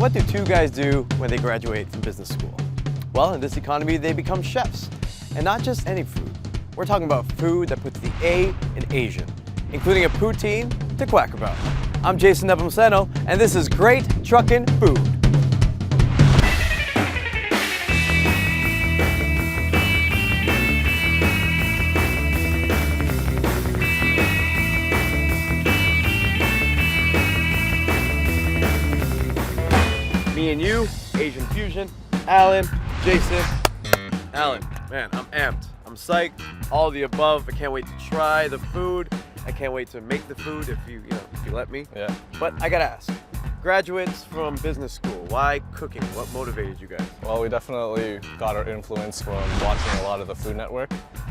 What do two guys do when they graduate from business school? Well, in this economy, they become chefs. And not just any food. We're talking about food that puts the A in Asian, including a poutine to quack about. I'm Jason Nepomuceno, and this is Great Truckin' Food. Me.N.U, Asian Fusion, Alan, Jason. Alan, man, I'm amped. I'm psyched. All the above. I can't wait to try the food. I can't wait to make the food if you let me. Yeah. But I gotta ask, graduates from business school, why cooking? What motivated you guys? Well, we definitely got our influence from watching a lot of the Food Network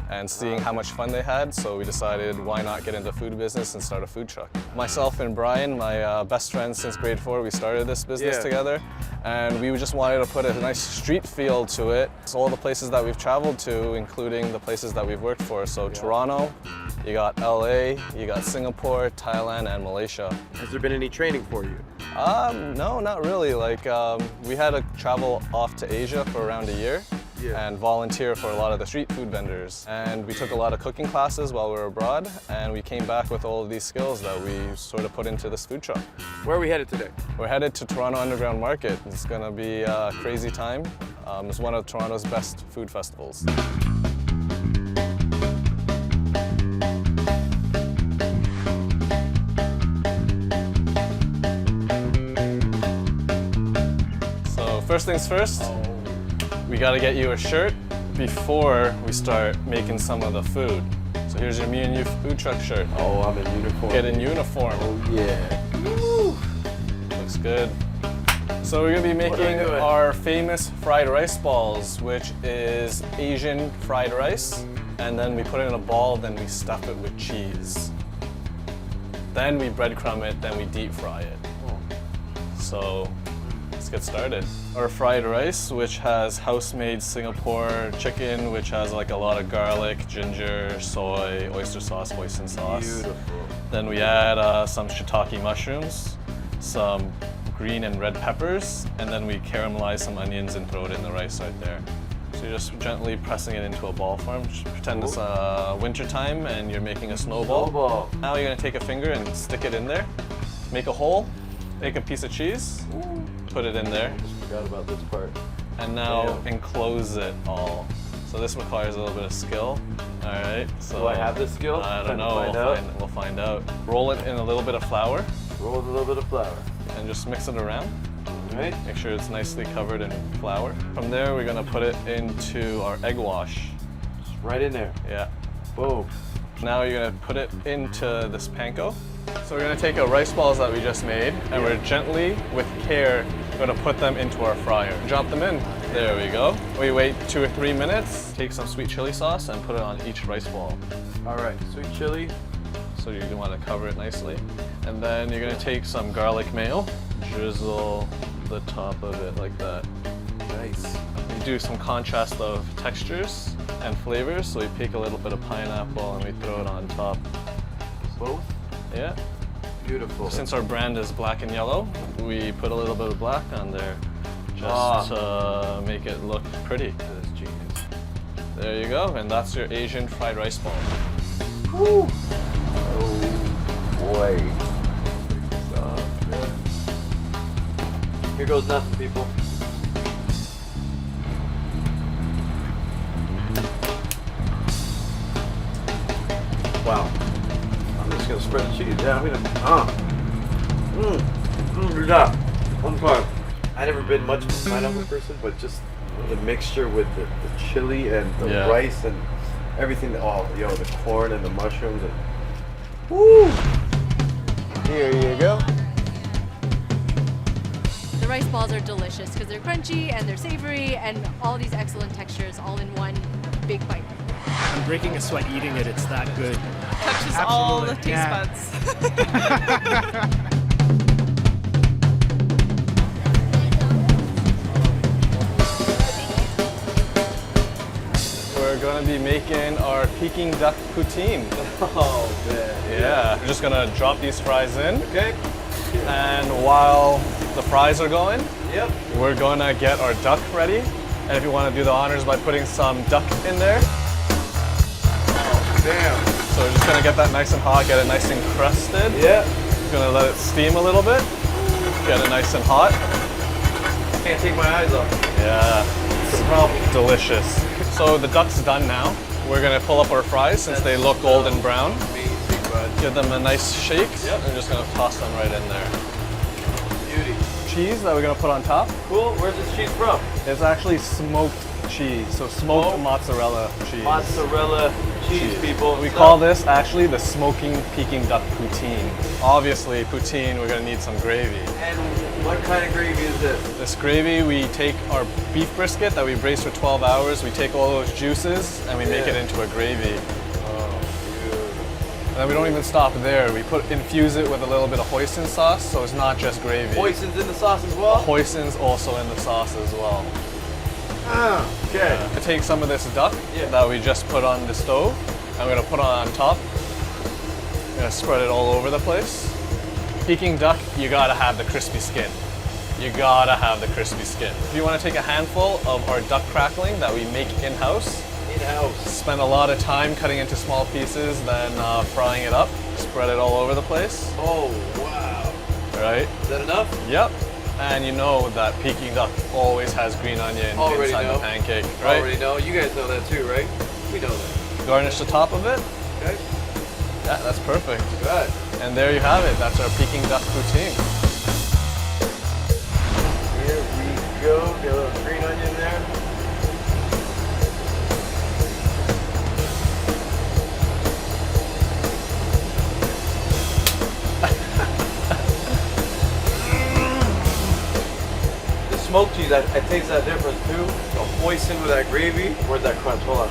and seeing how much fun they had, so we decided why not get into food business and start a food truck. Myself and Brian, my best friend since grade 4, we started this business together, and we just wanted to put a nice street feel to it. So all the places that we've traveled to, including the places that we've worked for, so Toronto, you got LA, you got Singapore, Thailand, and Malaysia. Has there been any training for you? No, not really. Like, we had to travel off to Asia for around a year. And volunteer for a lot of the street food vendors. And we took a lot of cooking classes while we were abroad, and we came back with all of these skills that we sort of put into this food truck. Where are we headed today? We're headed to Toronto Underground Market. It's gonna be a crazy time. It's one of Toronto's best food festivals. So first things first, we gotta get you a shirt before we start making some of the food. So here's your Me.N.U food truck shirt. Oh, I'm in uniform. Get in uniform. Oh yeah. Woo. Looks good. So we're gonna be making our famous fried rice balls, which is Asian fried rice. And then we put it in a ball, then we stuff it with cheese. Then we breadcrumb it, then we deep fry it. So let's get started. Our fried rice, which has house-made Singapore chicken, which has like a lot of garlic, ginger, soy, oyster sauce, hoisin sauce. Beautiful. Then we add some shiitake mushrooms, some green and red peppers, and then we caramelize some onions and throw it in the rice right there. So you're just gently pressing it into a ball form. Just pretend it's winter time and you're making a snowball. Now you're gonna take a finger and stick it in there, make a hole, take a piece of cheese, put it in there. Forgot about this part. And now enclose it all. So this requires a little bit of skill. All right. So do I have this skill? I don't know. We'll find out. Roll it in a little bit of flour. Roll with a little bit of flour. And just mix it around. All right. Make sure it's nicely covered in flour. From there, we're gonna put it into our egg wash. Just right in there. Yeah. Boom. Now you're gonna put it into this panko. So we're gonna take our rice balls that we just made, and we're gently, with care, gonna put them into our fryer. Drop them in. There we go. We wait 2 or 3 minutes. Take some sweet chili sauce and put it on each rice ball. All right, sweet chili. So you want to cover it nicely. And then you're gonna take some garlic mayo, drizzle the top of it like that. Nice. We do some contrast of textures and flavors. So we pick a little bit of pineapple and we throw it on top. Both? Yeah. Beautiful. Since our brand is black and yellow, we put a little bit of black on there just to make it look pretty. That's genius. There you go, and that's your Asian fried rice ball. Woo! Oh boy. Here goes nothing, people. Wow. I'm just gonna spread the cheese. Yeah, I'm gonna, I'm sorry. I've never been much of a pineapple person, but just the mixture with the chili and the rice and everything, the corn and the mushrooms and woo! Here you go. The rice balls are delicious because they're crunchy and they're savory and all these excellent textures all in one big bite. I'm breaking a sweat eating it, it's that good. Touches all the taste buds. We're going to be making our Peking Duck Poutine. Oh, man. Yeah. We're just going to drop these fries in. Okay. And while the fries are going, Yep. we're gonna get our duck ready. And if you want to do the honors by putting some duck in there. Damn. So we're just gonna get that nice and hot, get it nice and crusted. Yeah. Gonna let it steam a little bit, get it nice and hot. Can't take my eyes off. Yeah, It's a problem. delicious. So the duck's done now. We're gonna pull up our fries since they look golden brown. Amazing, bud. Give them a nice shake. Yep. We're just gonna toss them right in there. Beauty. Cheese that we're gonna put on top. Cool. Where's this cheese from? It's actually smoked cheese, so smoked mozzarella cheese. Mozzarella cheese, people. We call this actually the smoking Peking Duck Poutine. Obviously, poutine, we're gonna need some gravy. And what kind of gravy is this? This gravy, we take our beef brisket that we braised for 12 hours, we take all those juices and we make it into a gravy. And then we don't even stop there. We infuse it with a little bit of hoisin sauce, so it's not just gravy. Hoisin's in the sauce as well? Hoisin's also in the sauce as well. Okay. I take some of this duck that we just put on the stove. I'm gonna put it on top. I'm gonna spread it all over the place. Peking duck, you gotta have the crispy skin. You gotta have the crispy skin. If you wanna take a handful of our duck crackling that we make in-house, spend a lot of time cutting into small pieces, then frying it up, spread it all over the place. Oh, wow. Right? Is that enough? Yep. And you know that Peking duck always has green onion inside the pancake, right? Already know. You guys know that too, right? We know that. Garnish the top of it. Okay. Yeah, that's perfect. Good. And there you have it. That's our Peking Duck Poutine. Here we go. Get a little green onion there. The smoked cheese, I taste that difference too. The hoisin with that gravy. Where's that crunch? Hold on.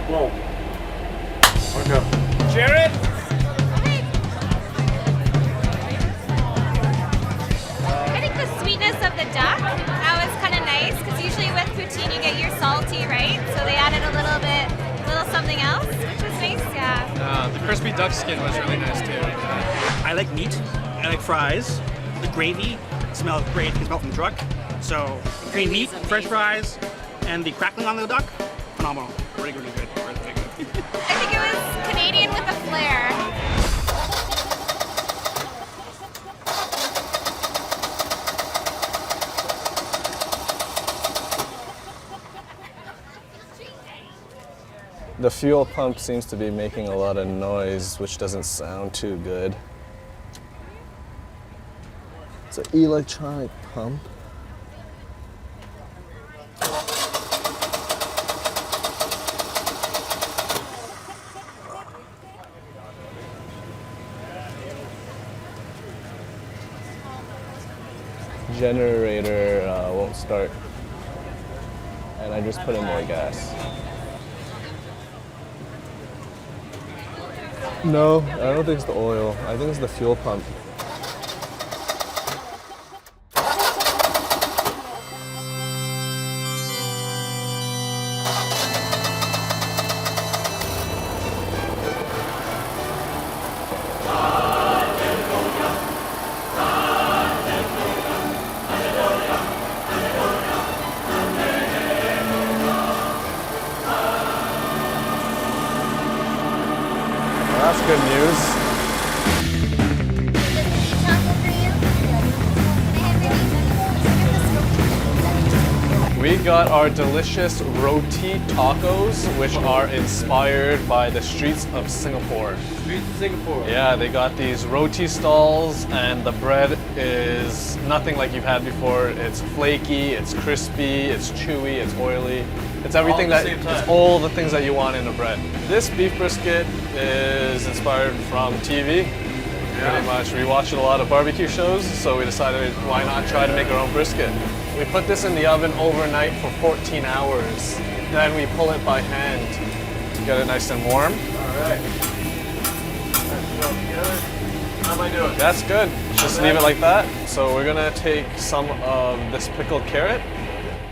Whoa. Okay. Jared! I think the sweetness of the duck, that was kind of nice, because usually with poutine you get your salty, right? So they added a little something else, which was nice, yeah. The crispy duck skin was really nice too. I like meat. I like fries. The gravy smells great. It smells from the truck. So green meat, fresh fries, and the crackling on the duck, phenomenal. Really, really good. Really, really good. I think it was Canadian with a flair. The fuel pump seems to be making a lot of noise, which doesn't sound too good. It's an electronic pump. Generator won't start, and I just put in more gas. No, I don't think it's the oil. I think it's the fuel pump. That's good news. We got our delicious Roti Tacos, which are inspired by the streets of Singapore. Streets of Singapore. Yeah, they got these roti stalls, and the bread is nothing like you've had before. It's flaky, it's crispy, it's chewy, it's oily. It's everything it's all the things that you want in a bread. This beef brisket is inspired from TV. Pretty much. We watched a lot of barbecue shows, so we decided why not try to make our own brisket. We put this in the oven overnight for 14 hours. Then we pull it by hand to get it nice and warm. All right. How am I doing? That's good. Just leave it like that. So we're gonna take some of this pickled carrot.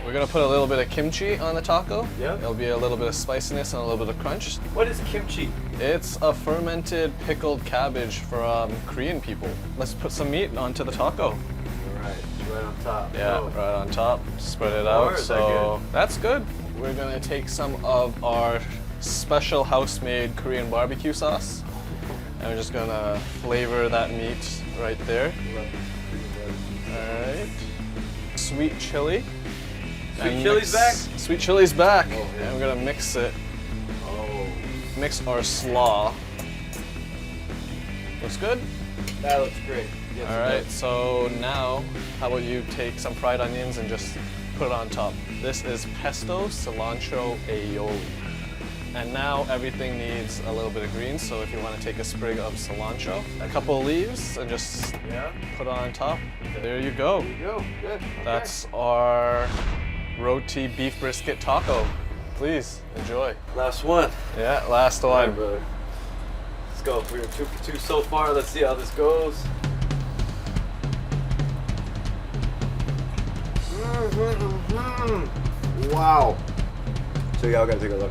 We're gonna put a little bit of kimchi on the taco. Yeah. It'll be a little bit of spiciness and a little bit of crunch. What is kimchi? It's a fermented pickled cabbage from Korean people. Let's put some meat onto the taco. Right on top. Yeah, Oh. right on top. Spread it More, out. is that So good? that's good. We're gonna take some of our special house-made Korean barbecue sauce, and we're just gonna flavor that meat right there. All right. Sweet chili. Sweet And chili's back? Sweet chili's back. Oh, yeah. And we're gonna mix it. Oh, Mix our slaw. Looks good? that looks great. Yes, All it right, does. so now how about you take some fried onions and just put it on top. This is pesto, cilantro, aioli. And now everything needs a little bit of greens, so if you want to take a sprig of cilantro, a couple of leaves, and just Yeah. put it on top. There you go. There you go. Good. Okay. That's our roti beef brisket taco. Please enjoy. last one. Yeah, last All right, one. brother. Let's go. We're 2 for 2 so far. Let's see how this goes. Wow. So y'all gotta take a look.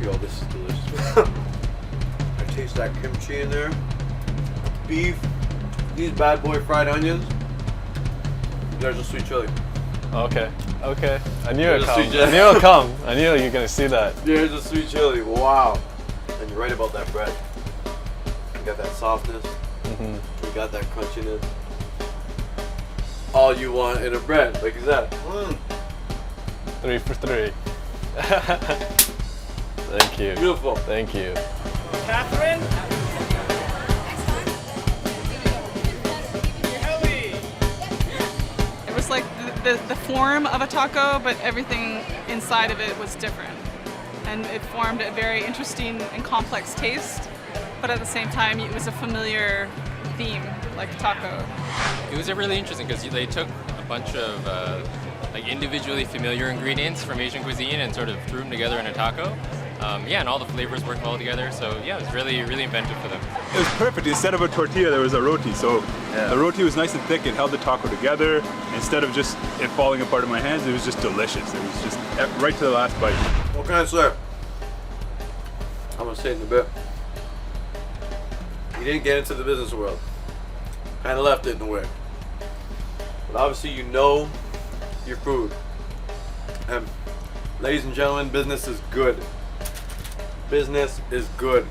Yo, this is delicious. I taste that kimchi in there. Beef. These bad boy fried onions. There's a sweet chili. Okay, okay. I knew There's it'd a come. sweet I chili. knew it'd come. I knew you were gonna see that. There's a sweet chili. Wow. And you're right about that bread. You got that softness. You got that crunchiness. All you want in a bread, like you said. 3 for 3. Thank you. Beautiful. Thank you. Catherine? It was like the form of a taco, but everything inside of it was different. And it formed a very interesting and complex taste, but at the same time, it was a familiar theme, like taco. It was really interesting because they took a bunch of like individually familiar ingredients from Asian cuisine and sort of threw them together in a taco. Yeah, and all the flavors worked well together. So yeah, it was really inventive for them. It was perfect. Instead of a tortilla, there was a roti. So the roti was nice and thick. It held the taco together. Instead of just it falling apart in my hands, it was just delicious. It was just right to the last bite. What can I say? I'm gonna say it in a bit. You didn't get into the business world. Kind of left it in a way. But obviously you know your food. And ladies and gentlemen, business is good. Business is good.